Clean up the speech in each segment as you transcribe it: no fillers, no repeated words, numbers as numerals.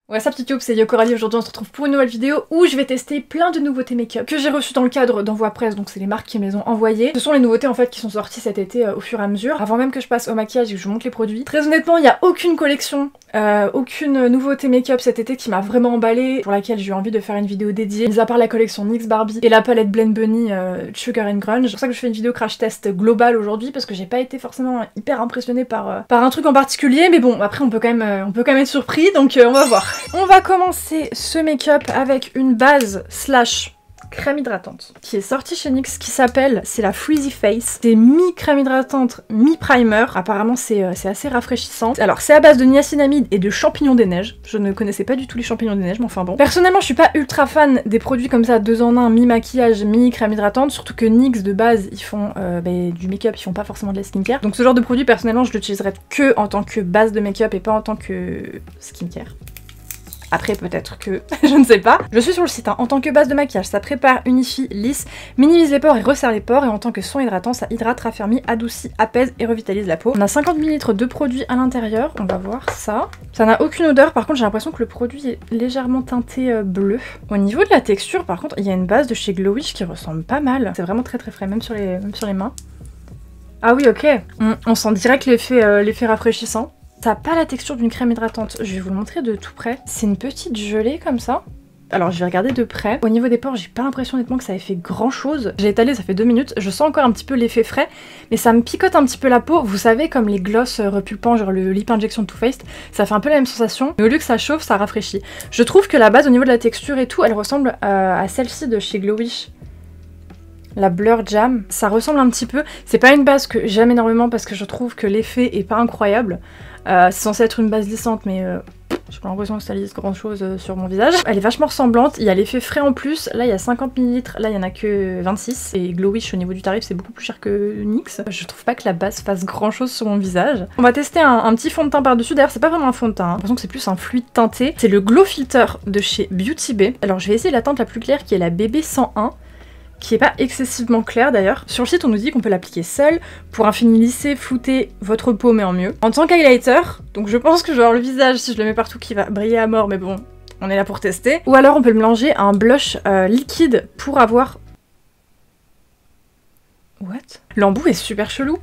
Ouais, ça petite youp, c'est Yo Coralie. Aujourd'hui on se retrouve pour une nouvelle vidéo où je vais tester plein de nouveautés make-up que j'ai reçues dans le cadre d'Envoi Presse, donc c'est les marques qui me les ont envoyées. Ce sont les nouveautés en fait qui sont sorties cet été au fur et à mesure. Avant même que je passe au maquillage et que je vous montre les produits. Très honnêtement, il n'y a aucune collection, aucune nouveauté make-up cet été qui m'a vraiment emballée, pour laquelle j'ai eu envie de faire une vidéo dédiée, mis à part la collection NYX Barbie et la palette Blend Bunny Sugar and Grunge. C'est pour ça que je fais une vidéo crash test globale aujourd'hui, parce que j'ai pas été forcément hyper impressionnée par un truc en particulier, mais bon, après on peut quand même être surpris, donc on va voir. On va commencer ce make-up avec une base slash crème hydratante qui est sortie chez NYX, qui s'appelle, c'est la Freezy Face. C'est mi-crème hydratante, mi-primer. Apparemment c'est assez rafraîchissant. Alors c'est à base de niacinamide et de champignons des neiges. Je ne connaissais pas du tout les champignons des neiges, mais enfin bon. Personnellement je suis pas ultra fan des produits comme ça, 2 en 1, mi-maquillage, mi-crème hydratante, surtout que NYX de base ils font du make-up, ils font pas forcément de la skincare. Donc ce genre de produit personnellement je l'utiliserais que en tant que base de make-up et pas en tant que skincare. Après peut-être que... je ne sais pas. Je suis sur le site, hein. En tant que base de maquillage, ça prépare, unifie, lisse, minimise les pores et resserre les pores, et en tant que soin hydratant, ça hydrate, raffermit, adoucit, apaise et revitalise la peau. On a 50 ml de produit à l'intérieur, on va voir ça. Ça n'a aucune odeur, par contre j'ai l'impression que le produit est légèrement teinté bleu. Au niveau de la texture, par contre, il y a une base de chez Glowish qui ressemble pas mal. C'est vraiment très frais, même sur les mains. Ah oui, ok. On sent direct l'effet rafraîchissant. Ça n'a pas la texture d'une crème hydratante, je vais vous le montrer de tout près. C'est une petite gelée comme ça. Alors je vais regarder de près. Au niveau des pores, j'ai pas l'impression honnêtement que ça ait fait grand chose. J'ai étalé, ça fait 2 minutes, je sens encore un petit peu l'effet frais, mais ça me picote un petit peu la peau. Vous savez, comme les gloss repulpants, genre le Lip Injection de Too Faced, ça fait un peu la même sensation, mais au lieu que ça chauffe, ça rafraîchit. Je trouve que la base au niveau de la texture et tout, elle ressemble à celle-ci de chez Glowish. La Blur Jam, ça ressemble un petit peu. C'est pas une base que j'aime énormément parce que je trouve que l'effet est pas incroyable. C'est censé être une base lissante, mais j'ai pas l'impression que ça lisse grand chose sur mon visage. Elle est vachement ressemblante, il y a l'effet frais en plus. Là il y a 50 ml, là il y en a que 26. Et Glowish au niveau du tarif c'est beaucoup plus cher que NYX. Je trouve pas que la base fasse grand chose sur mon visage. On va tester un petit fond de teint par dessus. D'ailleurs c'est pas vraiment un fond de teint, hein. J'ai l'impression que c'est plus un fluide teinté. C'est le Glow Filter de chez Beauty Bay. Alors je vais essayer la teinte la plus claire qui est la BB101. Qui est pas excessivement clair d'ailleurs. Sur le site on nous dit qu'on peut l'appliquer seul pour un fini lissé, flouter votre peau mais en mieux. En tant qu'highlighter, donc je pense que je vais avoir le visage si je le mets partout qui va briller à mort, mais bon, on est là pour tester. Ou alors on peut le mélanger à un blush liquide pour avoir... What? L'embout est super chelou.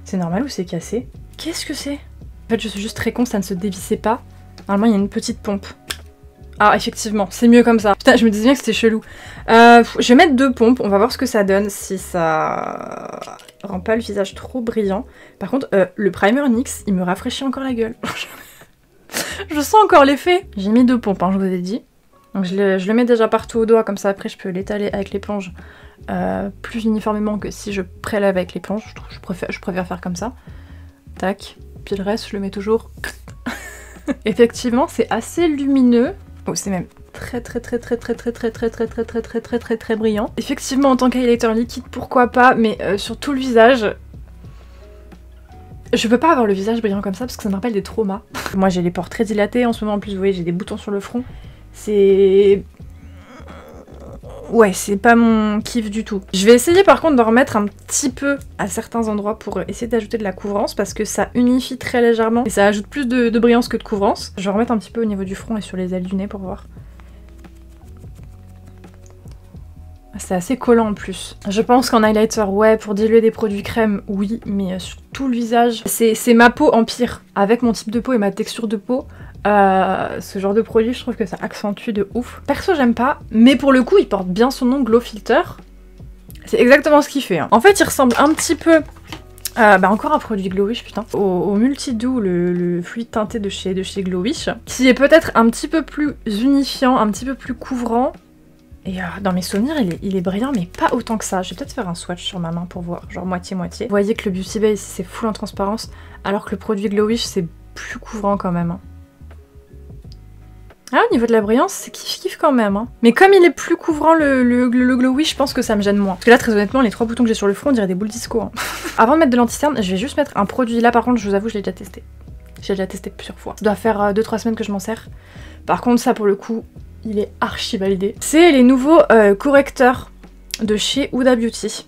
C'est normal ou c'est cassé? Qu'est-ce que c'est? En fait je suis juste très con, ça ne se dévissait pas. Normalement il y a une petite pompe. Ah effectivement, c'est mieux comme ça. Putain, je me disais bien que c'était chelou. Je vais mettre 2 pompes, on va voir ce que ça donne, si ça rend pas le visage trop brillant. Par contre, le primer NYX, il me rafraîchit encore la gueule. Je sens encore l'effet. J'ai mis 2 pompes, hein, je vous ai dit. Donc je le mets déjà partout au doigt, comme ça après je peux l'étaler avec l'éponge plus uniformément que si je prélève avec l'éponge. Je préfère faire comme ça. Tac. Puis le reste, je le mets toujours... Effectivement, c'est assez lumineux. Oh, c'est même très brillant. Effectivement, en tant qu'highlighter liquide, pourquoi pas, mais sur tout le visage, je peux pas avoir le visage brillant comme ça parce que ça me rappelle des traumas. Moi, j'ai les pores très dilatés en ce moment, en plus, vous voyez, j'ai des boutons sur le front. C'est... Ouais, c'est pas mon kiff du tout. Je vais essayer par contre de remettre un petit peu à certains endroits pour essayer d'ajouter de la couvrance parce que ça unifie très légèrement et ça ajoute plus de brillance que de couvrance. Je vais remettre un petit peu au niveau du front et sur les ailes du nez pour voir. C'est assez collant en plus. Je pense qu'en highlighter, ouais, pour diluer des produits crème, oui, mais sur tout le visage, c'est ma peau en pire. Avec mon type de peau et ma texture de peau, ce genre de produit, je trouve que ça accentue de ouf. Perso, j'aime pas, mais pour le coup, il porte bien son nom, Glow Filter. C'est exactement ce qu'il fait. Hein. En fait, il ressemble un petit peu... encore un produit Glowish, putain. Au Multi-Doux, le fluide teinté de chez Glowish, qui est peut-être un petit peu plus unifiant, un petit peu plus couvrant. Et dans mes souvenirs, il est brillant, mais pas autant que ça. Je vais peut-être faire un swatch sur ma main pour voir, genre moitié-moitié. Vous voyez que le Beauty Bay, c'est full en transparence, alors que le produit Glowish, c'est plus couvrant quand même. Hein. Ah, au niveau de la brillance, c'est kiff-kiff quand même. Hein. Mais comme il est plus couvrant le Glowish, je pense que ça me gêne moins. Parce que là, très honnêtement, les 3 boutons que j'ai sur le front, on dirait des boules disco. Hein. Avant de mettre de l'anti-cerne, je vais juste mettre un produit. Là, par contre, je vous avoue, je l'ai déjà testé. J'ai déjà testé plusieurs fois. Ça doit faire 2-3 semaines que je m'en sers. Par contre, ça, pour le coup... Il est archi validé. C'est les nouveaux correcteurs de chez Huda Beauty.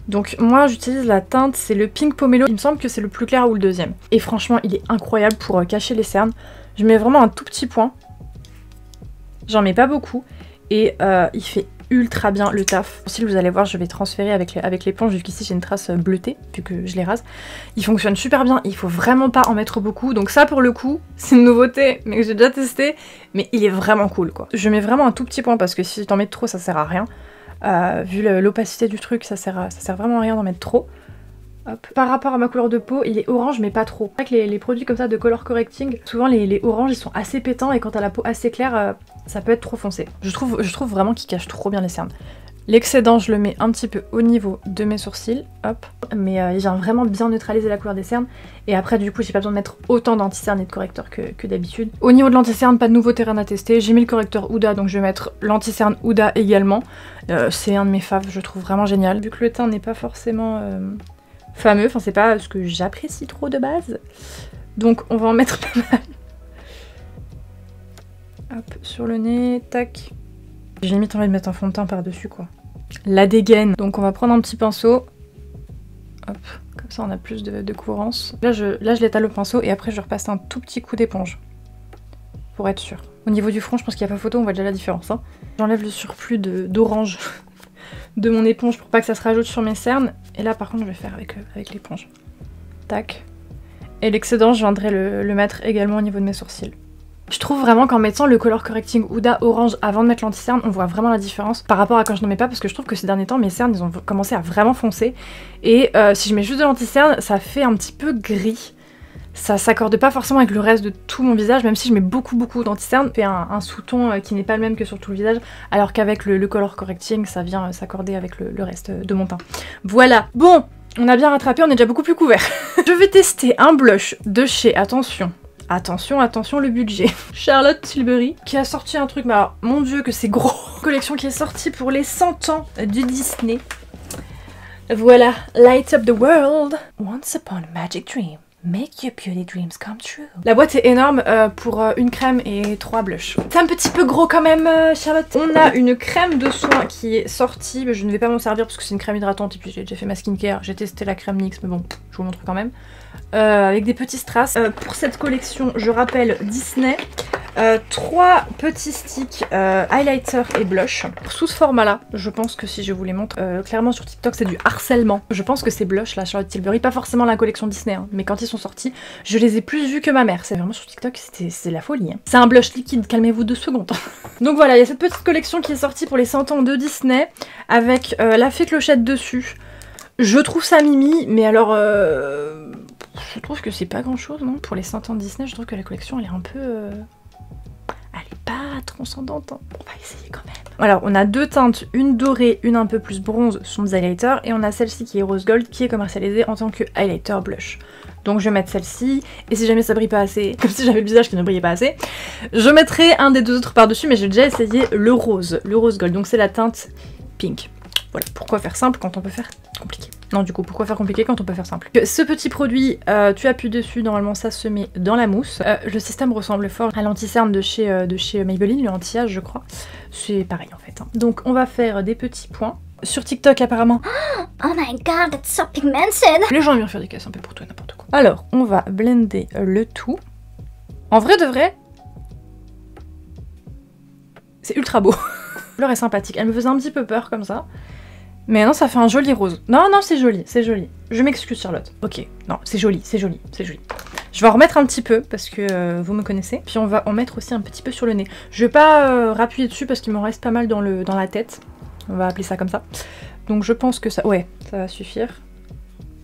Donc moi j'utilise la teinte, c'est le Pink Pomelo, il me semble que c'est le plus clair ou le deuxième. Et franchement il est incroyable pour cacher les cernes. Je mets vraiment un tout petit point. J'en mets pas beaucoup. Et il fait ultra bien le taf. Si vous allez voir, je vais transférer avec l'éponge, vu qu'ici j'ai une trace bleutée, vu que je les rase. Il fonctionne super bien, il faut vraiment pas en mettre beaucoup. Donc ça pour le coup, c'est une nouveauté, mais que j'ai déjà testé. Mais il est vraiment cool quoi. Je mets vraiment un tout petit point parce que si t'en mets trop, ça sert à rien. Vu l'opacité du truc, ça sert vraiment à rien d'en mettre trop. Hop. Par rapport à ma couleur de peau, il est orange mais pas trop. C'est vrai que les produits comme ça de color correcting, souvent les oranges ils sont assez pétants et quand t'as la peau assez claire, ça peut être trop foncé. Je trouve vraiment qu'ils cachent trop bien les cernes. L'excédent, je le mets un petit peu au niveau de mes sourcils, hop. Mais il vient vraiment bien neutraliser la couleur des cernes. Et après du coup j'ai pas besoin de mettre autant d'anti-cernes et de correcteurs que d'habitude. Au niveau de l'anti-cerne, pas de nouveauté, rien à tester. J'ai mis le correcteur Huda, donc je vais mettre l'anti-cerne Huda également. C'est un de mes faves, je trouve vraiment génial. Vu que le teint n'est pas forcément fameux, enfin c'est pas ce que j'apprécie trop de base. Donc on va en mettre pas mal. Hop, sur le nez, tac. J'ai limite envie de mettre un fond de teint par-dessus quoi. La dégaine. Donc on va prendre un petit pinceau. Hop, comme ça on a plus de cohérence. Là je l'étale au pinceau et après je repasse un tout petit coup d'éponge. Pour être sûr. Au niveau du front, je pense qu'il n'y a pas photo, on voit déjà la différence. Hein. J'enlève le surplus d'orange de mon éponge pour pas que ça se rajoute sur mes cernes. Et là par contre je vais faire avec l'éponge. Tac. Et l'excédent je viendrai le mettre également au niveau de mes sourcils. Je trouve vraiment qu'en mettant le color correcting Huda orange avant de mettre l'anti-cerne, on voit vraiment la différence par rapport à quand je n'en mets pas, parce que je trouve que ces derniers temps mes cernes ils ont commencé à vraiment foncer. Et si je mets juste de l'anti-cerne, ça fait un petit peu gris. Ça s'accorde pas forcément avec le reste de tout mon visage, même si je mets beaucoup d'anti-cerne, ça fait un sous-ton qui n'est pas le même que sur tout le visage, alors qu'avec le color correcting, ça vient s'accorder avec le reste de mon teint. Voilà. Bon, on a bien rattrapé, on est déjà beaucoup plus couvert. Je vais tester un blush de chez, attention, le budget. Charlotte Tilbury, qui a sorti un truc, mais alors, mon dieu que c'est gros. Collection qui est sortie pour les 100 ans du Disney. Voilà, Light Up the World. Once upon a magic dream. Make your beauty dreams come true. La boîte est énorme pour une crème et 3 blushs. C'est un petit peu gros quand même, Charlotte. On a une crème de soin qui est sortie. Je ne vais pas m'en servir parce que c'est une crème hydratante et puis j'ai déjà fait ma skincare. J'ai testé la crème NYX, mais bon, je vous montre quand même. Avec des petits strass. Pour cette collection, je rappelle Disney. 3 petits sticks highlighter et blush. Sous ce format là, je pense que si je vous les montre, clairement sur TikTok c'est du harcèlement. Je pense que ces blushs là, Charlotte Tilbury, pas forcément la collection Disney, hein, mais quand ils sont sortis, je les ai plus vus que ma mère. C'est vraiment sur TikTok, c'est la folie. Hein. C'est un blush liquide, calmez-vous 2 secondes. Donc voilà, il y a cette petite collection qui est sortie pour les 100 ans de Disney, avec la fée Clochette dessus. Je trouve ça mimi, mais alors... je trouve que c'est pas grand chose, non? Pour les 100 ans de Disney, je trouve que la collection elle est un peu... Elle est pas transcendante, hein. On va essayer quand même. Alors on a 2 teintes, une dorée, une un peu plus bronze, ce sont des highlighters, et on a celle-ci qui est rose gold, qui est commercialisée en tant que highlighter blush. Donc je vais mettre celle-ci, et si jamais ça brille pas assez, comme si j'avais le visage qui ne brillait pas assez, je mettrai un des 2 autres par-dessus, mais j'ai déjà essayé le rose gold, donc c'est la teinte pink. Voilà, pourquoi faire simple quand on peut faire compliqué? Non, du coup, pourquoi faire compliqué quand on peut faire simple? Ce petit produit, tu appuies dessus, normalement ça se met dans la mousse. Le système ressemble fort à l'anti-cerne de chez Maybelline, le anti-âge je crois. C'est pareil en fait. Hein. Donc on va faire des petits points. Sur TikTok apparemment... Oh my god, that's so pigmented! Les gens aiment bien faire des caisses un peu pour tout et n'importe quoi. Alors, on va blender le tout. En vrai de vrai, c'est ultra beau. La couleur est sympathique. Elle me faisait un petit peu peur comme ça. Mais non, ça fait un joli rose. Non, non, c'est joli, c'est joli. Je m'excuse Charlotte. Ok, non, c'est joli, c'est joli, c'est joli. Je vais en remettre un petit peu parce que vous me connaissez. Puis on va en mettre aussi un petit peu sur le nez. Je vais pas rappuyer dessus parce qu'il m'en reste pas mal dans la tête. On va appeler ça comme ça. Donc je pense que ça... Ouais, ça va suffire.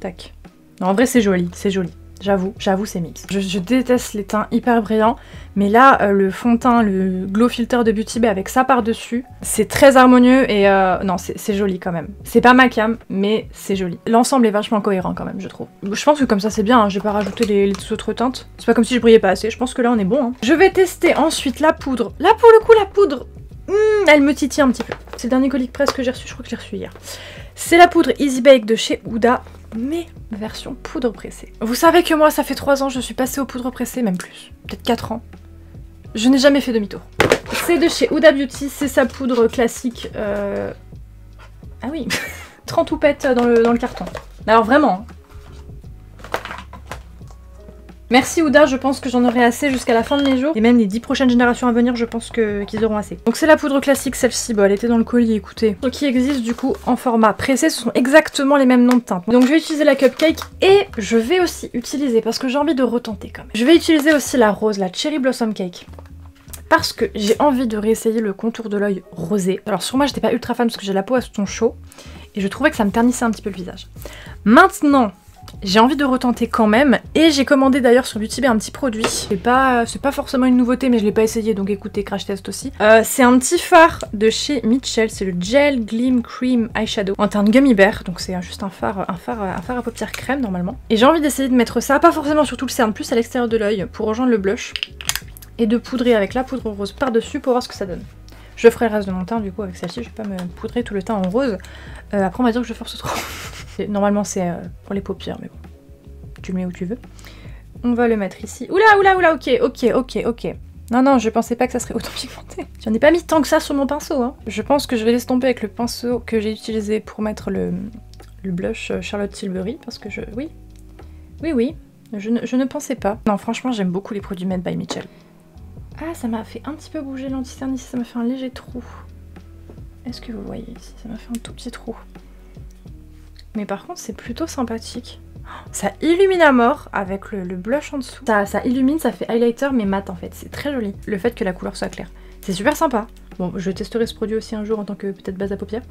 Tac. Non, en vrai c'est joli, c'est joli. J'avoue c'est mix. Je déteste les teints hyper brillants, mais là le fond de teint, le Glow Filter de Beauty Bay avec ça par-dessus, c'est très harmonieux et non c'est joli quand même. C'est pas ma cam, mais c'est joli. L'ensemble est vachement cohérent quand même, je trouve. Je pense que comme ça c'est bien, hein. Je vais pas rajouter les autres teintes. C'est pas comme si je brillais pas assez, je pense que là on est bon. Hein. Je vais tester ensuite la poudre. Là pour le coup la poudre, elle me titille un petit peu. C'est le dernier Colic Press que j'ai reçu, je crois que je l'ai reçu hier. C'est la poudre Easy Bake de chez Huda, mais version poudre pressée. Vous savez que moi, ça fait 3 ans que je suis passée aux poudres pressées, même plus, peut-être 4 ans. Je n'ai jamais fait demi-tour. C'est de chez Huda Beauty, c'est sa poudre classique. Ah oui, 30 toupettes dans le carton. Alors vraiment. Merci Ouda, je pense que j'en aurai assez jusqu'à la fin de mes jours. Et même les 10 prochaines générations à venir, je pense qu'ils auront assez. Donc c'est la poudre classique celle-ci, bon elle était dans le colis, écoutez. Donc qui existe du coup en format pressé, ce sont exactement les mêmes noms de teintes. Donc je vais utiliser la Cupcake et je vais aussi utiliser, parce que j'ai envie de retenter quand même. Je vais utiliser aussi la rose, la Cherry Blossom Cake. Parce que j'ai envie de réessayer le contour de l'œil rosé. Alors sur moi j'étais pas ultra fan parce que j'ai la peau à ton chaud. Et je trouvais que ça me ternissait un petit peu le visage. Maintenant, j'ai envie de retenter quand même, et j'ai commandé d'ailleurs sur Beauty Bay un petit produit. C'est pas forcément une nouveauté, mais je l'ai pas essayé, donc écoutez, crash test aussi. C'est un petit fard de chez Mitchell, c'est le Gel Gleam Cream Eyeshadow en teinte gummy bear, donc c'est juste un fard à paupières crème normalement. Et j'ai envie d'essayer de mettre ça, pas forcément sur tout le cerne, plus à l'extérieur de l'œil pour rejoindre le blush, et de poudrer avec la poudre rose par-dessus pour voir ce que ça donne. Je ferai le reste de mon teint du coup avec celle-ci, je vais pas me poudrer tout le teint en rose. Après on va dire que je force trop. Normalement c'est pour les paupières, mais bon, tu le mets où tu veux. On va le mettre ici. Oula, ok. Non, je pensais pas que ça serait autant pigmenté. J'en ai pas mis tant que ça sur mon pinceau, hein. Je pense que je vais l'estomper avec le pinceau que j'ai utilisé pour mettre le blush Charlotte Tilbury, parce que Oui, je ne pensais pas. Non, franchement, j'aime beaucoup les produits Made by Mitchell. Ah, ça m'a fait un petit peu bouger l'anti-cerne ici, ça m'a fait un léger trou. Est-ce que vous le voyez ici? Ça m'a fait un tout petit trou. Mais par contre, c'est plutôt sympathique. Ça illumine à mort avec le blush en dessous. Ça illumine, ça fait highlighter mais mat en fait. C'est très joli. Le fait que la couleur soit claire. C'est super sympa. Bon, je testerai ce produit aussi un jour en tant que peut-être base à paupières.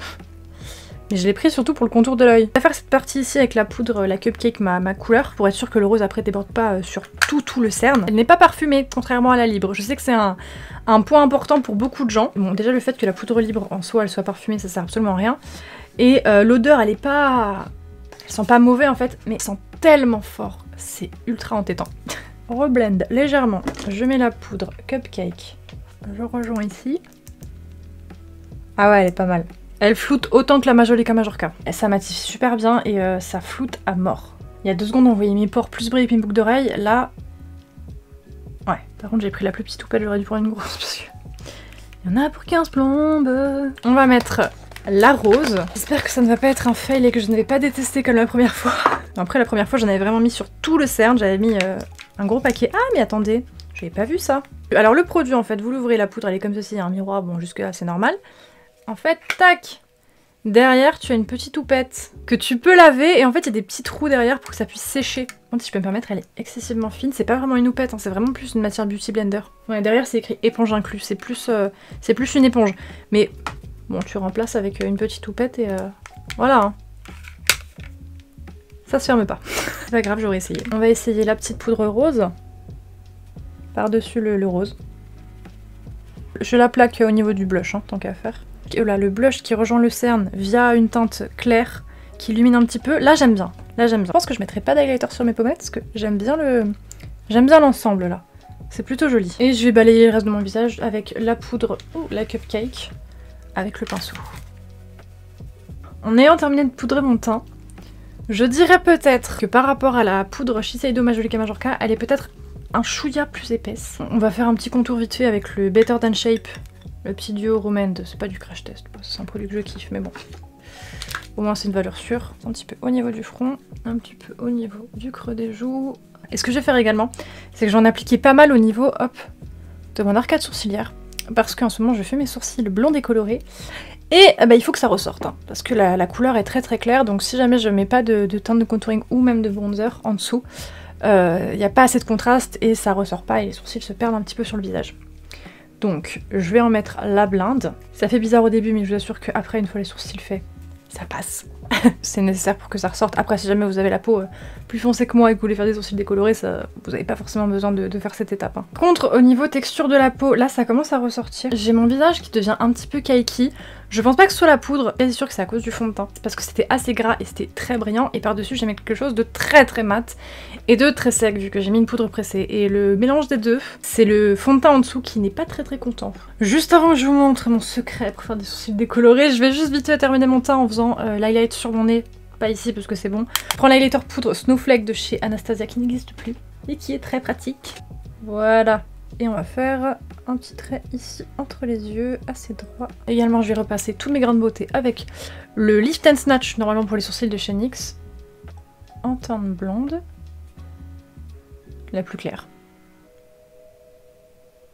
Mais je l'ai pris surtout pour le contour de l'œil. Je vais faire cette partie ici avec la poudre, la Cupcake, ma couleur, pour être sûr que le rose après déborde pas sur tout le cerne. Elle n'est pas parfumée, contrairement à la libre. Je sais que c'est un point important pour beaucoup de gens. Bon, déjà le fait que la poudre libre en soi elle soit parfumée, ça sert absolument à rien. Et l'odeur elle est pas... Elle sent pas mauvais en fait, mais elle sent tellement fort. C'est ultra entêtant. On reblend légèrement. Je mets la poudre Cupcake. Je rejoins ici. Ah ouais, elle est pas mal. Elle floute autant que la Majolica Majorca. Ça mattifie super bien et ça floute à mort. Il y a 2 secondes on voyait mes pores plus briller puis mes boucles d'oreilles. Là... Ouais, par contre j'ai pris la plus petite toupette, j'aurais dû prendre une grosse parce que... Il y en a pour 15 plombes. On va mettre la rose. J'espère que ça ne va pas être un fail et que je ne vais pas détester comme la première fois. Après la première fois j'en avais vraiment mis sur tout le cerne, j'avais mis un gros paquet. Ah mais attendez, j'avais pas vu ça. Alors le produit en fait, vous l'ouvrez, la poudre elle est comme ceci, il y a un miroir, bon jusque là c'est normal. En fait, tac! Derrière, tu as une petite toupette que tu peux laver et en fait, il y a des petits trous derrière pour que ça puisse sécher. Si je peux me permettre, elle est excessivement fine. C'est pas vraiment une houppette, hein, c'est vraiment plus une matière beauty blender. Ouais, derrière, c'est écrit éponge inclus. C'est plus une éponge. Mais bon, tu remplaces avec une petite houppette et voilà. Hein. Ça se ferme pas. C'est pas grave, j'aurais essayé. On va essayer la petite poudre rose par-dessus le rose. Je la plaque au niveau du blush, hein, tant qu'à faire. Là, le blush qui rejoint le cerne via une teinte claire qui illumine un petit peu. Là, j'aime bien. Je pense que je mettrai pas d'highlighter sur mes pommettes parce que j'aime bien l'ensemble là. C'est plutôt joli. Et je vais balayer le reste de mon visage avec la poudre ou la Cupcake avec le pinceau. En ayant terminé de poudrer mon teint, je dirais peut-être que par rapport à la poudre Shiseido Majolica Majorca, elle est peut-être un chouïa plus épaisse. On va faire un petit contour vite fait avec le Better Than Shape. Le petit duo Romand, c'est pas du crash test, c'est un produit que je kiffe, mais bon. Au moins c'est une valeur sûre. Un petit peu au niveau du front, un petit peu au niveau du creux des joues. Et ce que je vais faire également, c'est que j'en appliquais pas mal au niveau, hop, de mon arcade sourcilière. Parce qu'en ce moment je fais mes sourcils blonds décolorés. Et bah, il faut que ça ressorte, hein, parce que la couleur est très très claire, donc si jamais je mets pas de teinte de contouring ou même de bronzer en dessous, il n'y a pas assez de contraste et ça ressort pas et les sourcils se perdent un petit peu sur le visage. Donc, je vais en mettre la blinde. Ça fait bizarre au début, mais je vous assure qu'après, une fois les sourcils faits, ça passe. C'est nécessaire pour que ça ressorte. Après, si jamais vous avez la peau plus foncée que moi et que vous voulez faire des sourcils décolorés, ça, vous n'avez pas forcément besoin de faire cette étape. Hein. Par contre, au niveau texture de la peau, là, ça commence à ressortir. J'ai mon visage qui devient un petit peu kaki. Je pense pas que ce soit la poudre, et c'est sûr que c'est à cause du fond de teint. C'est parce que c'était assez gras et c'était très brillant, et par-dessus, j'ai mis quelque chose de très très mat et de très sec, vu que j'ai mis une poudre pressée. Et le mélange des deux, c'est le fond de teint en dessous qui n'est pas très très content. Juste avant que je vous montre mon secret pour faire des sourcils décolorés, je vais juste vite terminer mon teint en faisant l'highlight sur mon nez. Pas ici parce que c'est bon. Je prends l'highlighter poudre Snowflake de chez Anastasia qui n'existe plus et qui est très pratique. Voilà. Et on va faire un petit trait ici entre les yeux, assez droit. Également, je vais repasser tous mes grains de beauté avec le Lift and Snatch, normalement pour les sourcils de chez NYX, en teinte blonde, la plus claire.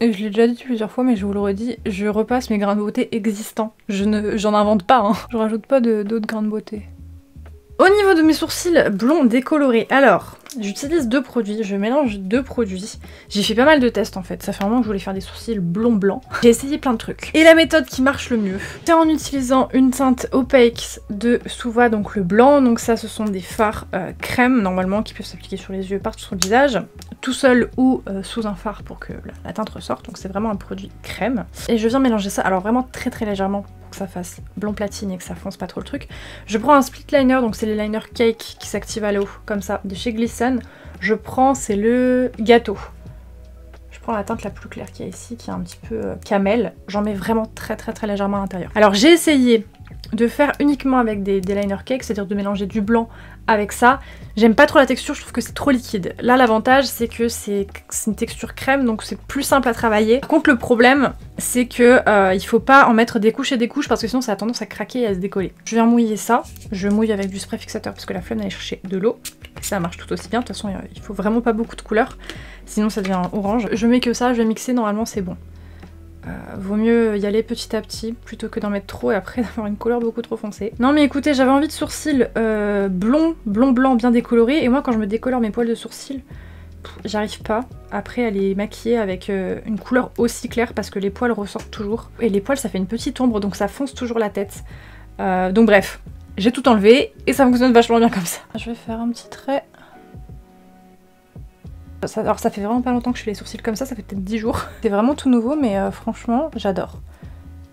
Et je l'ai déjà dit plusieurs fois, mais je vous le redis, je repasse mes grains de beauté existants. J'en invente pas, hein. Je rajoute pas d'autres grains de beauté. Au niveau de mes sourcils blonds décolorés, alors, j'utilise 2 produits, je mélange 2 produits. J'ai fait pas mal de tests en fait, ça fait un moment que je voulais faire des sourcils blonds blancs. J'ai essayé plein de trucs. Et la méthode qui marche le mieux, c'est en utilisant une teinte opaque de Suva, donc le blanc. Donc ça, ce sont des fards crème, normalement, qui peuvent s'appliquer sur les yeux, partout sur le visage, tout seul ou sous un fard pour que la teinte ressorte. Donc c'est vraiment un produit crème. Et je viens mélanger ça, alors vraiment très légèrement, que ça fasse blanc platine et que ça fonce pas trop le truc. Je prends un split liner, donc c'est les liners cake qui s'activent à l'eau, comme ça, de chez Glisten. Je prends, c'est le gâteau. Je prends la teinte la plus claire qu'il y a ici, qui est un petit peu camel. J'en mets vraiment très légèrement à l'intérieur. Alors j'ai essayé de faire uniquement avec des liners cake, c'est-à-dire de mélanger du blanc avec ça. J'aime pas trop la texture, je trouve que c'est trop liquide. Là, l'avantage, c'est que c'est une texture crème, donc c'est plus simple à travailler. Par contre, le problème, c'est que il faut pas en mettre des couches et des couches, parce que sinon ça a tendance à craquer et à se décoller. Je viens mouiller ça, je mouille avec du spray fixateur, parce que la flemme d'aller chercher de l'eau. Ça marche tout aussi bien, de toute façon, il faut vraiment pas beaucoup de couleurs, sinon ça devient orange. Je mets que ça, je vais mixer, normalement c'est bon. Vaut mieux y aller petit à petit plutôt que d'en mettre trop et après d'avoir une couleur beaucoup trop foncée. Non mais écoutez, j'avais envie de sourcils blanc bien décolorés, et moi quand je me décolore mes poils de sourcils, j'arrive pas après à les maquiller avec une couleur aussi claire parce que les poils ressortent toujours. Et les poils ça fait une petite ombre, donc ça fonce toujours la tête. Donc bref, j'ai tout enlevé et ça fonctionne vachement bien comme ça. Je vais faire un petit trait. Alors ça fait vraiment pas longtemps que je fais les sourcils comme ça fait peut-être 10 jours. C'est vraiment tout nouveau, mais franchement j'adore.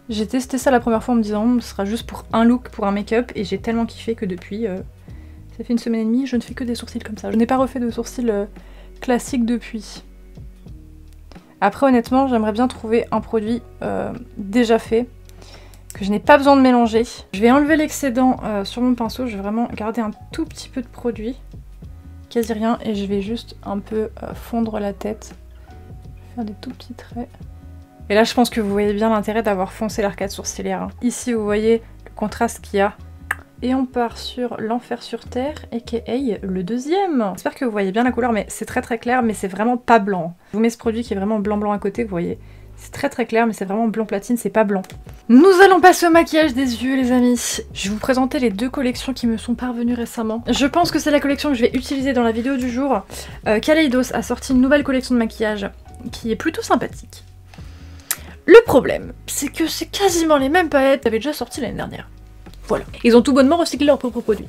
J'ai testé ça la première fois en me disant ce sera juste pour un look, pour un make-up, et j'ai tellement kiffé que depuis, ça fait 1 semaine et demie, je ne fais que des sourcils comme ça. Je n'ai pas refait de sourcils classiques depuis. Après honnêtement, j'aimerais bien trouver un produit déjà fait, que je n'ai pas besoin de mélanger. Je vais enlever l'excédent sur mon pinceau, je vais vraiment garder un tout petit peu de produit. Quasi rien, et je vais juste un peu fondre la tête. Je vais faire des tout petits traits. Et là je pense que vous voyez bien l'intérêt d'avoir foncé l'arcade sourcilière. Hein. Ici vous voyez le contraste qu'il y a. Et on part sur l'enfer sur terre, aka le deuxième. J'espère que vous voyez bien la couleur, mais c'est très clair, mais c'est vraiment pas blanc. Je vous mets ce produit qui est vraiment blanc à côté, vous voyez. C'est très clair, mais c'est vraiment blanc platine, c'est pas blanc. Nous allons passer au maquillage des yeux, les amis. Je vais vous présenter les 2 collections qui me sont parvenues récemment. Je pense que c'est la collection que je vais utiliser dans la vidéo du jour. Kaleidos a sorti une nouvelle collection de maquillage qui est plutôt sympathique. Le problème, c'est que c'est quasiment les mêmes palettes qui avaient déjà sorti l'année dernière. Voilà. Ils ont tout bonnement recyclé leurs propres produits.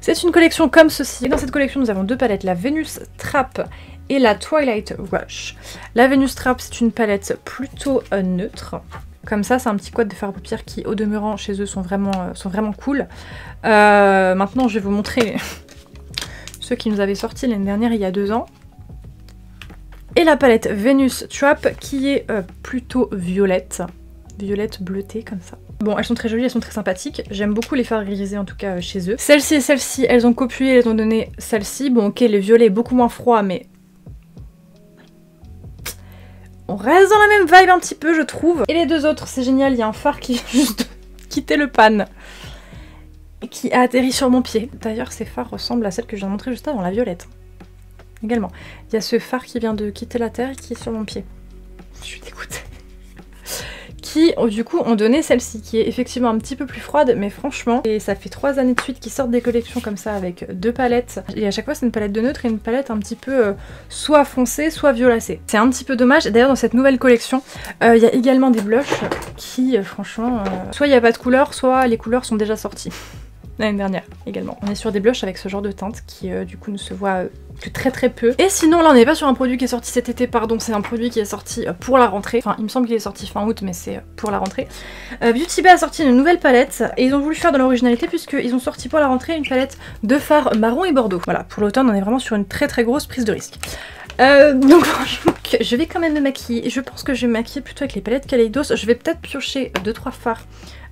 C'est une collection comme ceci. Et dans cette collection, nous avons 2 palettes, la Venus Trap et la Twilight Rush. La Venus Trap, c'est une palette plutôt neutre. Comme ça, c'est un petit quad de fard à paupières qui, au demeurant, chez eux, sont vraiment cool. Maintenant, je vais vous montrer ceux qui nous avaient sortis l'année dernière, il y a 2 ans. Et la palette Venus Trap, qui est plutôt violette. Violette bleutée, comme ça. Bon, elles sont très jolies, elles sont très sympathiques. J'aime beaucoup les fards irisés, en tout cas, chez eux. Celle-ci et celle-ci, elles ont copié, elles ont donné celle-ci. Bon, ok, le violet est beaucoup moins froid, mais... on reste dans la même vibe un petit peu, je trouve. Et les 2 autres, c'est génial, il y a un phare qui vient juste de quitter le pan. Et qui a atterri sur mon pied. D'ailleurs, ces fards ressemblent à celle que je viens de montrer juste avant, la violette. Également. Il y a ce phare qui vient de quitter la terre et qui est sur mon pied. Je suis dégoûtée. Qui, du coup, ont donné celle-ci, qui est effectivement un petit peu plus froide, mais franchement, et ça fait 3 années de suite qu'ils sortent des collections comme ça avec 2 palettes. Et à chaque fois, c'est une palette de neutre et une palette un petit peu soit foncée, soit violacée. C'est un petit peu dommage. D'ailleurs, dans cette nouvelle collection, il y a également des blushs qui, franchement, soit il n'y a pas de couleur, soit les couleurs sont déjà sorties. L'année dernière également. On est sur des blushs avec ce genre de teinte qui du coup ne se voit que très peu. Et sinon là on n'est pas sur un produit qui est sorti cet été, pardon, c'est un produit qui est sorti pour la rentrée. Enfin il me semble qu'il est sorti fin août, mais c'est pour la rentrée. Beauty Bay a sorti une nouvelle palette et ils ont voulu faire de l'originalité puisqu'ils ont sorti pour la rentrée une palette de fards marron et bordeaux. Voilà, pour l'automne on est vraiment sur une très grosse prise de risque. Donc franchement, je vais quand même me maquiller. Je pense que je vais me maquiller plutôt avec les palettes Kaleidos. Je vais peut-être piocher 2-3 fards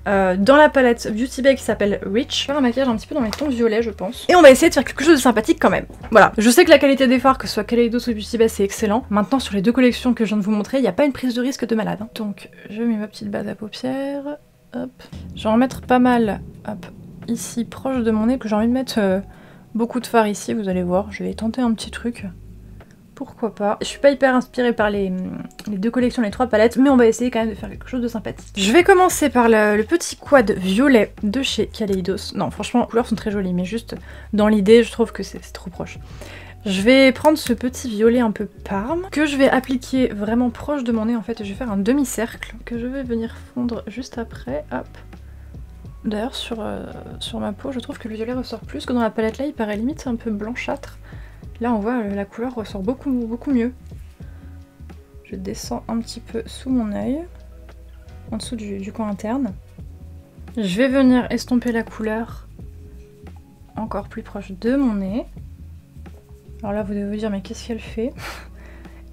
dans la palette Beauty Bay qui s'appelle Rich. Faire un maquillage un petit peu dans les tons violets je pense. Et on va essayer de faire quelque chose de sympathique quand même. Voilà, je sais que la qualité des fards, que ce soit Kaleidos ou Beauty Bay, c'est excellent. Maintenant sur les deux collections que je viens de vous montrer, il n'y a pas une prise de risque de malade. Hein. Donc je mets ma petite base à paupières. Hop. Je vais en mettre pas mal hop, ici proche de mon nez, que j'ai envie de mettre beaucoup de fard ici, vous allez voir. Je vais tenter un petit truc. Pourquoi pas. Je suis pas hyper inspirée par les deux collections, les trois palettes, mais on va essayer quand même de faire quelque chose de sympathique. Je vais commencer par le petit quad violet de chez Kaleidos. Non, franchement, les couleurs sont très jolies, mais juste dans l'idée, je trouve que c'est trop proche. Je vais prendre ce petit violet un peu parme, que je vais appliquer vraiment proche de mon nez en fait. Je vais faire un demi-cercle, que je vais venir fondre juste après. Hop. D'ailleurs, sur ma peau, je trouve que le violet ressort plus que dans la palette là, il paraît limite un peu blanchâtre. Là on voit la couleur ressort beaucoup mieux. Je descends un petit peu sous mon œil, en dessous du coin interne. Je vais venir estomper la couleur encore plus proche de mon nez. Alors là vous devez vous dire mais qu'est-ce qu'elle fait?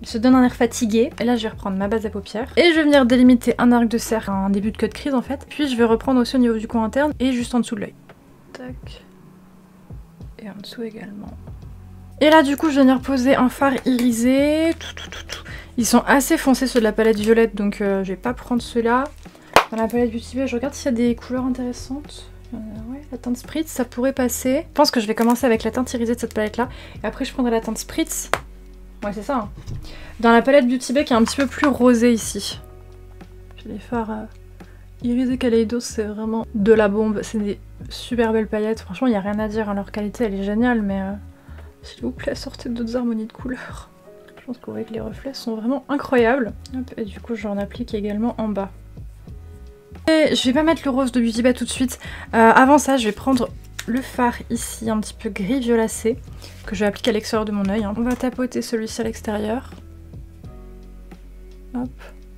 Elle se donne un air fatigué. Et là je vais reprendre ma base à paupières. Et je vais venir délimiter un arc de cercle, un début de cut crease en fait. Puis je vais reprendre aussi au niveau du coin interne et juste en dessous de l'œil. Tac. Et en dessous également. Et là du coup je vais venir poser un fard irisé. Ils sont assez foncés ceux de la palette violette donc je vais pas prendre ceux-là. Dans la palette Beauty Bay je regarde s'il y a des couleurs intéressantes. Ouais, la teinte Spritz ça pourrait passer. Je pense que je vais commencer avec la teinte irisée de cette palette là. Et après je prendrai la teinte Spritz. Ouais c'est ça. Hein. Dans la palette Beauty Bay qui est un petit peu plus rosée ici. J'ai les fards irisés Kaleidos, c'est vraiment de la bombe. C'est des super belles paillettes. Franchement il n'y a rien à dire. Hein. Leur qualité elle est géniale mais... s'il vous plaît, sortez d'autres harmonies de couleurs. Je pense que vous voyez que les reflets sont vraiment incroyables. Hop, et du coup, j'en applique également en bas. Et je vais pas mettre le rose de Beauty Bay tout de suite. Avant ça, je vais prendre le fard ici, un petit peu gris violacé, que je vais appliquer à l'extérieur de mon œil. Hein. On va tapoter celui-ci à l'extérieur. Hop.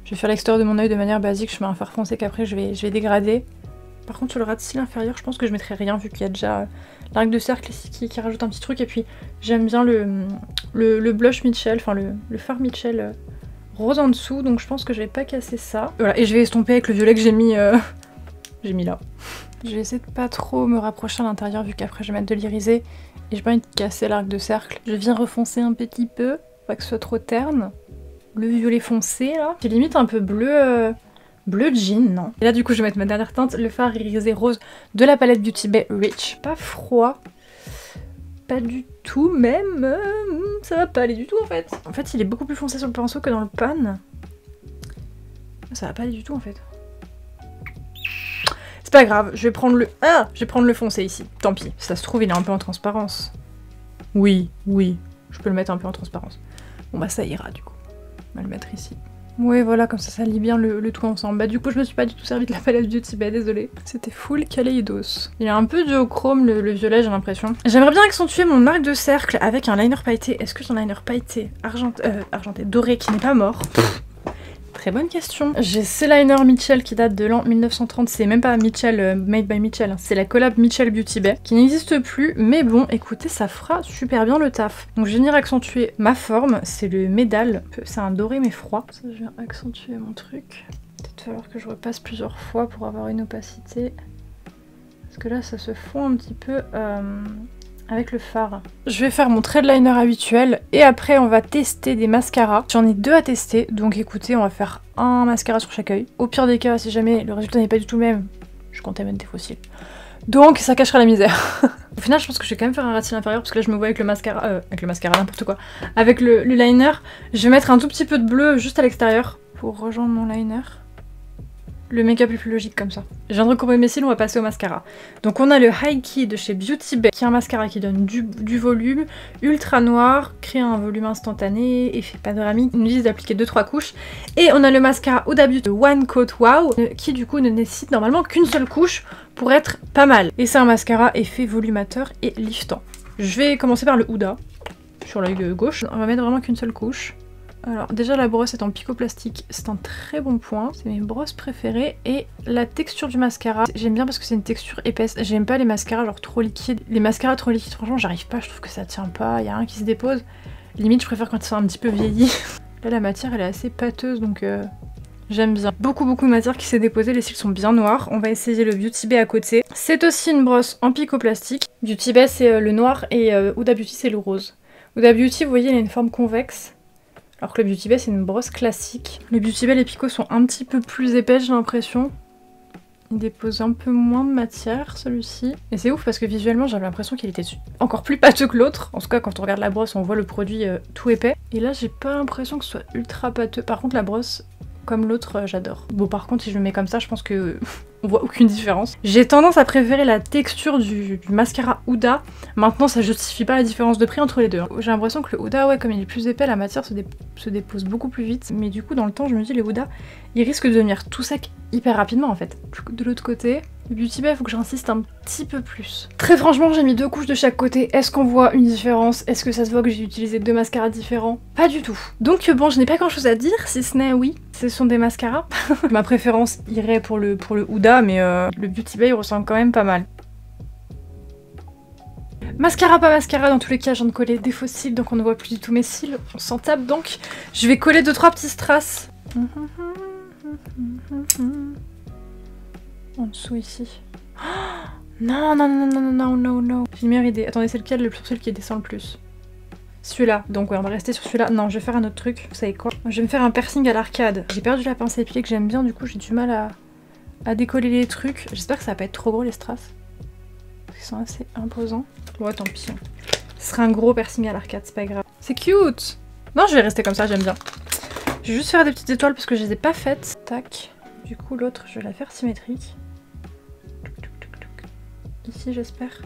Je vais faire l'extérieur de mon œil de manière basique. Je mets un fard foncé qu'après je vais dégrader. Par contre sur le ras de cils inférieur, je pense que je mettrai rien vu qu'il y a déjà l'arc de cercle ici qui rajoute un petit truc. Et puis j'aime bien le blush Mitchell, enfin le fard Mitchell rose en dessous. Donc je pense que je vais pas casser ça. Voilà, et je vais estomper avec le violet que j'ai mis là. Je vais essayer de pas trop me rapprocher à l'intérieur vu qu'après je vais mettre de l'irisé. Et j'ai pas envie de casser l'arc de cercle. Je viens refoncer un petit peu, pas que ce soit trop terne. Le violet foncé là, qui est limite un peu bleu... bleu jean, non. Et là du coup je vais mettre ma dernière teinte, le fard irisé rose de la palette Beauty Bay Rich. Pas froid, pas du tout même, ça va pas aller du tout en fait. En fait il est beaucoup plus foncé sur le pinceau que dans le pan. Ça va pas aller du tout en fait. C'est pas grave, je vais prendre le foncé ici. Tant pis, si ça se trouve il est un peu en transparence. Oui, je peux le mettre un peu en transparence. Bon bah ça ira du coup. On va le mettre ici. Ouais voilà, comme ça lie bien le tout ensemble. Bah du coup je me suis pas du tout servi de la palette Beauty Bay, désolée. C'était full Kaleidos. Il y a un peu de chrome le violet j'ai l'impression. J'aimerais bien accentuer mon arc de cercle avec un liner pailleté. Est-ce que j'ai un liner pailleté argenté doré qui n'est pas mort? Très bonne question. J'ai ce liner Mitchell qui date de l'an 1930, c'est même pas Mitchell made by Mitchell, hein. C'est la collab Mitchell Beauty Bay qui n'existe plus, mais bon écoutez ça fera super bien le taf. Donc je vais venir accentuer ma forme, c'est le médaille, c'est un doré mais froid. Ça je viens accentuer mon truc. Peut-être falloir que je repasse plusieurs fois pour avoir une opacité. Parce que là ça se fond un petit peu avec le fard. Je vais faire mon trait de liner habituel et après on va tester des mascaras. J'en ai deux à tester, donc écoutez on va faire un mascara sur chaque œil. Au pire des cas, si jamais le résultat n'est pas du tout le même, je contamine des fossiles. Donc ça cachera la misère. Au final je pense que je vais quand même faire un ras de cils inférieur parce que là je me vois avec le mascara, n'importe quoi. Avec le liner, je vais mettre un tout petit peu de bleu juste à l'extérieur pour rejoindre mon liner. Le make-up est plus logique comme ça. Je viens de recouvrir mes cils, on va passer au mascara. Donc on a le High Key de chez Beauty Bay, qui est un mascara qui donne du volume, ultra noir, crée un volume instantané, effet panoramique, il nous dit d'appliquer 2-3 couches. Et on a le mascara Huda Beauty One Coat Wow, qui du coup ne nécessite normalement qu'une seule couche pour être pas mal. Et c'est un mascara effet volumateur et liftant. Je vais commencer par le Huda, sur l'œil gauche. On va mettre vraiment qu'une seule couche. Alors déjà la brosse est en picoplastique, c'est un très bon point, c'est mes brosses préférées. Et la texture du mascara, j'aime bien parce que c'est une texture épaisse, j'aime pas les mascaras genre trop liquides. Les mascaras trop liquides franchement j'arrive pas, je trouve que ça tient pas, il y a rien qui se dépose. Limite je préfère quand ils sont un petit peu vieillis. Là la matière elle est assez pâteuse donc J'aime bien. Beaucoup de matière qui s'est déposée, les cils sont bien noirs. On va essayer le Beauty Bay à côté. C'est aussi une brosse en pico plastique. Beauty Bay c'est le noir et Huda Beauty c'est le rose. Huda Beauty, vous voyez, elle a une forme convexe. Alors que le Beauty Bay c'est une brosse classique. Le Beauty Bay, les picots sont un petit peu plus épais, j'ai l'impression. Il dépose un peu moins de matière, celui-ci. Et c'est ouf parce que visuellement, j'avais l'impression qu'il était encore plus pâteux que l'autre. En tout cas, quand on regarde la brosse, on voit le produit tout épais. Et là, j'ai pas l'impression que ce soit ultra pâteux. Par contre, la brosse, comme l'autre, j'adore. Bon, par contre, si je le mets comme ça, je pense que on voit aucune différence. J'ai tendance à préférer la texture du mascara Huda. Maintenant, ça justifie pas la différence de prix entre les deux. J'ai l'impression que le Huda, ouais, comme il est plus épais, la matière se dépose beaucoup plus vite. Mais du coup, dans le temps, je me dis, les Huda, ils risquent de devenir tout secs hyper rapidement en fait. De l'autre côté, le Beauty Bay, il faut que j'insiste un petit peu plus. Très franchement, j'ai mis 2 couches de chaque côté. Est-ce qu'on voit une différence? Est-ce que ça se voit que j'ai utilisé 2 mascaras différents? Pas du tout. Donc bon, je n'ai pas grand chose à dire, si ce n'est oui, ce sont des mascaras. Ma préférence irait pour le Huda, mais le Beauty Bay il ressemble quand même pas mal. Mascara pas mascara, dans tous les cas je viens de coller des faux cils, donc on ne voit plus du tout mes cils. On s'en tape donc. Je vais coller 2-3 petits strass. En dessous ici. Oh non, non, non, non, non, non, non, non. J'ai une meilleure idée. Attendez, c'est lequel le sourcil qui descend le plus? Celui-là. Donc ouais, on va rester sur celui-là. Non, je vais faire un autre truc. Vous savez quoi? Je vais me faire un piercing à l'arcade. J'ai perdu la pince à épiler que j'aime bien, du coup j'ai du mal à décoller les trucs. J'espère que ça va pas être trop gros les strass. Parce qu'ils sont assez imposants. Ouais, tant pis. Ce sera un gros piercing à l'arcade, c'est pas grave. C'est cute! Non, je vais rester comme ça, j'aime bien. Je vais juste faire des petites étoiles parce que je les ai pas faites. Tac. Du coup, l'autre, je vais la faire symétrique. Ici, j'espère.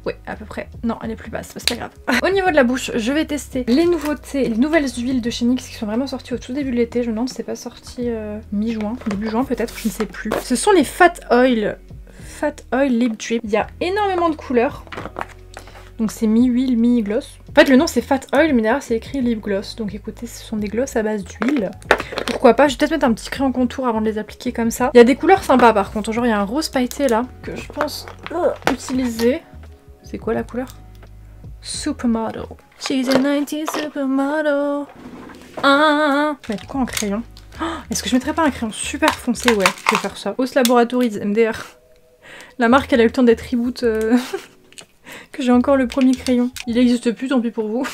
Ouais, à peu près. Non, elle est plus basse, c'est pas grave. Au niveau de la bouche, je vais tester les nouveautés, les nouvelles huiles de chez NYX qui sont vraiment sorties au tout début de l'été. Je me demande si c'est pas sorti mi-juin, début juin peut-être, je ne sais plus. Ce sont les Fat Oil Lip Drip. Il y a énormément de couleurs. Donc c'est mi-huile, mi-gloss. En fait le nom c'est Fat Oil mais derrière c'est écrit Lip Gloss. Donc écoutez, ce sont des gloss à base d'huile. Pourquoi pas, je vais peut-être mettre un petit crayon contour avant de les appliquer comme ça. Il y a des couleurs sympas par contre, genre il y a un rose pailleté là que je pense utiliser. C'est quoi la couleur? Supermodel. She's a 90s supermodel. Je vais mettre quoi en crayon? Est-ce que je mettrais pas un crayon super foncé? Ouais, je vais faire ça. Os Laboratories MDR. La marque elle a eu le temps d'être reboot. Que j'ai encore le premier crayon. Il n'existe plus, tant pis pour vous.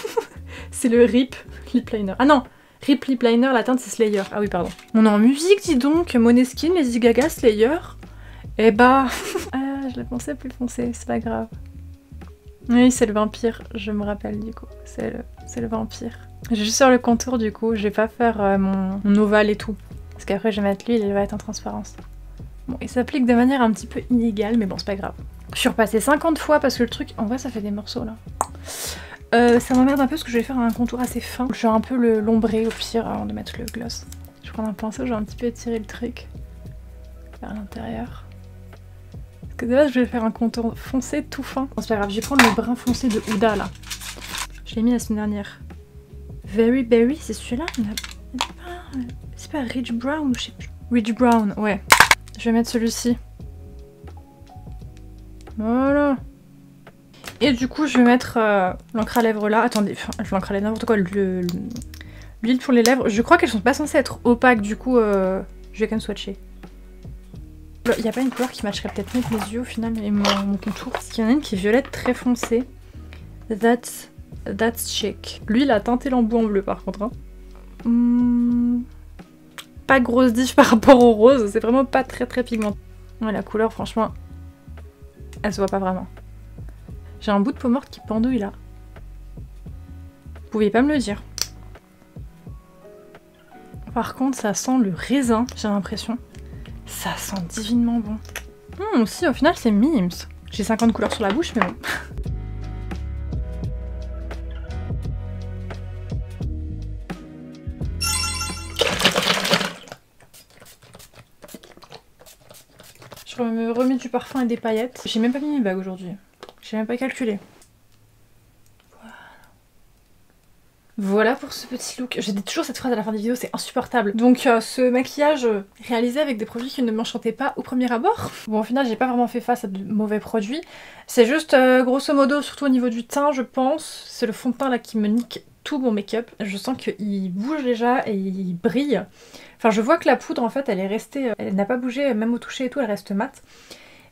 C'est le RIP Lip Liner. Ah non, RIP Lip Liner, la teinte c'est Slayer. Ah oui, pardon. On est en musique, dis donc. Måneskin, Lady Gaga, Slayer. Eh bah... ah, je la pensais plus foncée, c'est pas grave. Oui, c'est le vampire, je me rappelle du coup. C'est le vampire. Je vais juste faire le contour du coup, je vais pas faire mon ovale et tout. Parce qu'après je vais mettre l'huile et il va être en transparence. Bon, il s'applique de manière un petit peu inégale, mais bon, c'est pas grave. Je suis repassée 50 fois parce que le truc, en vrai ça fait des morceaux là. Ça m'emmerde un peu parce que je vais faire un contour assez fin. Je vais un peu l'ombrer au pire avant de mettre le gloss. Je vais prendre un pinceau, je vais un petit peu étirer le truc vers l'intérieur. Parce que de base je vais faire un contour foncé tout fin. Bon, c'est pas grave, je vais prendre le brun foncé de Huda là. Je l'ai mis la semaine dernière. Very Berry, c'est celui-là? C'est pas Rich Brown ou je sais plus. Rich Brown, ouais. Je vais mettre celui-ci. Voilà. Et du coup, je vais mettre l'encre à lèvres là. Attendez, l'encre à lèvres, n'importe quoi. L'huile pour les lèvres. Je crois qu'elles sont pas censées être opaques, du coup, je vais quand même swatcher. Il n'y a pas une couleur qui matcherait peut-être mieux que mes yeux au final et mon contour. Parce qu'il y en a une qui est violette très foncée. That's chic. Lui, il a teinté l'embout en bleu par contre. Hein. Pas grosse diff par rapport au rose. C'est vraiment pas très pigmenté. Ouais, la couleur, franchement... elle se voit pas vraiment. J'ai un bout de peau morte qui pendouille là. Vous pouviez pas me le dire. Par contre, ça sent le raisin, j'ai l'impression. Ça sent divinement bon. Si, au final, c'est mimes. J'ai 50 couleurs sur la bouche, mais bon. Je me remets du parfum et des paillettes. J'ai même pas mis mes bagues aujourd'hui. J'ai même pas calculé. Voilà. Voilà pour ce petit look. J'ai toujours cette phrase à la fin des vidéos, c'est insupportable. Donc ce maquillage réalisé avec des produits qui ne m'enchantaient pas au premier abord. Bon, au final, j'ai pas vraiment fait face à de mauvais produits. C'est juste, grosso modo, surtout au niveau du teint, je pense, c'est le fond de teint là qui me nique tout mon make-up. Je sens qu'il bouge déjà et il brille. Enfin, je vois que la poudre, en fait, elle est restée... elle n'a pas bougé, même au toucher et tout, elle reste mate.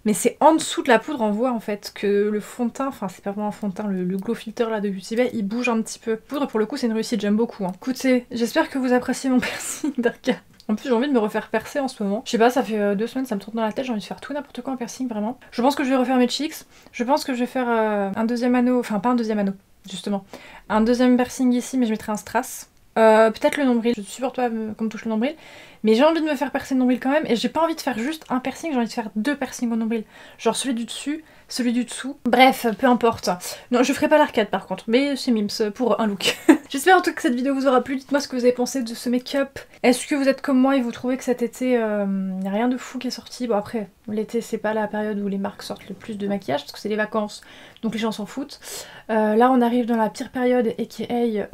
Mais c'est en dessous de la poudre, on voit en fait que le fond de teint, enfin c'est pas vraiment un fond de teint, le glow filter là de Beauty Bay, il bouge un petit peu. Poudre pour le coup c'est une réussite, j'aime beaucoup. Hein. Écoutez, j'espère que vous appréciez mon piercing d'arcade. En plus j'ai envie de me refaire percer en ce moment. Je sais pas, ça fait 2 semaines, ça me tourne dans la tête, j'ai envie de faire tout n'importe quoi en piercing vraiment. Je pense que je vais refaire mes cheeks, je pense que je vais faire un deuxième anneau, enfin pas un deuxième anneau, justement. Un deuxième piercing ici mais je mettrai un strass. Peut-être le nombril, je supporte pas qu'on me touche le nombril, mais j'ai envie de me faire percer le nombril quand même, et j'ai pas envie de faire juste un piercing, j'ai envie de faire 2 piercings au nombril. Genre celui du dessus, celui du dessous. Bref, peu importe. Non, je ferai pas l'arcade par contre, mais c'est mims pour un look. J'espère en tout cas que cette vidéo vous aura plu, dites-moi ce que vous avez pensé de ce make-up. Est-ce que vous êtes comme moi et vous trouvez que cet été, y a rien de fou qui est sorti? Bon après, l'été c'est pas la période où les marques sortent le plus de maquillage, parce que c'est les vacances, donc les gens s'en foutent. Là on arrive dans la pire période, aka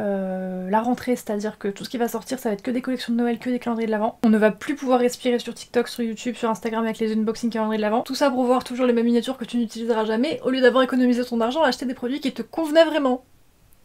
la rentrée, c'est-à-dire que tout ce qui va sortir ça va être que des collections de Noël, que des calendriers de l'Avent. On ne va plus pouvoir respirer sur TikTok, sur YouTube, sur Instagram avec les unboxing calendriers de l'Avent. Tout ça pour voir toujours les mêmes miniatures que tu n'utiliseras jamais, au lieu d'avoir économisé ton argent à acheter des produits qui te convenaient vraiment.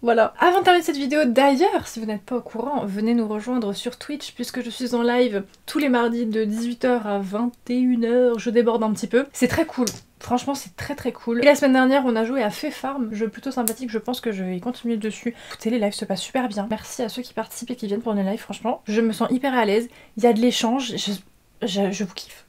Voilà. Avant de terminer cette vidéo, d'ailleurs, si vous n'êtes pas au courant, venez nous rejoindre sur Twitch puisque je suis en live tous les mardis de 18h à 21h, je déborde un petit peu. C'est très cool. Franchement, c'est très cool. Et la semaine dernière, on a joué à Fée Farm, jeu plutôt sympathique, je pense que je vais continuer dessus. Écoutez, les lives se passent super bien. Merci à ceux qui participent et qui viennent pour les lives, franchement. Je me sens hyper à l'aise, il y a de l'échange, je vous kiffe.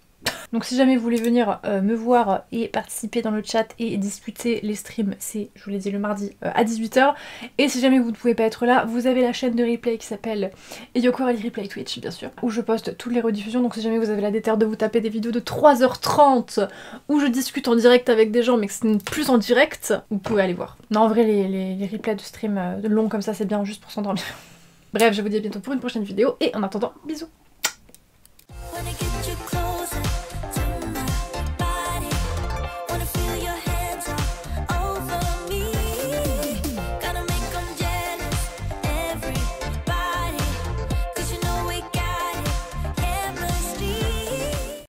Donc si jamais vous voulez venir me voir et participer dans le chat et discuter les streams, c'est, je vous l'ai dit, le mardi à 18h. Et si jamais vous ne pouvez pas être là, vous avez la chaîne de replay qui s'appelle Yoko Rally Replay Twitch, bien sûr, où je poste toutes les rediffusions. Donc si jamais vous avez la déterre de vous taper des vidéos de 3h30 où je discute en direct avec des gens mais que c'est plus en direct, vous pouvez aller voir. Non, en vrai, les replays de stream longs comme ça, c'est bien juste pour s'endormir. Bref, je vous dis à bientôt pour une prochaine vidéo et en attendant, bisous.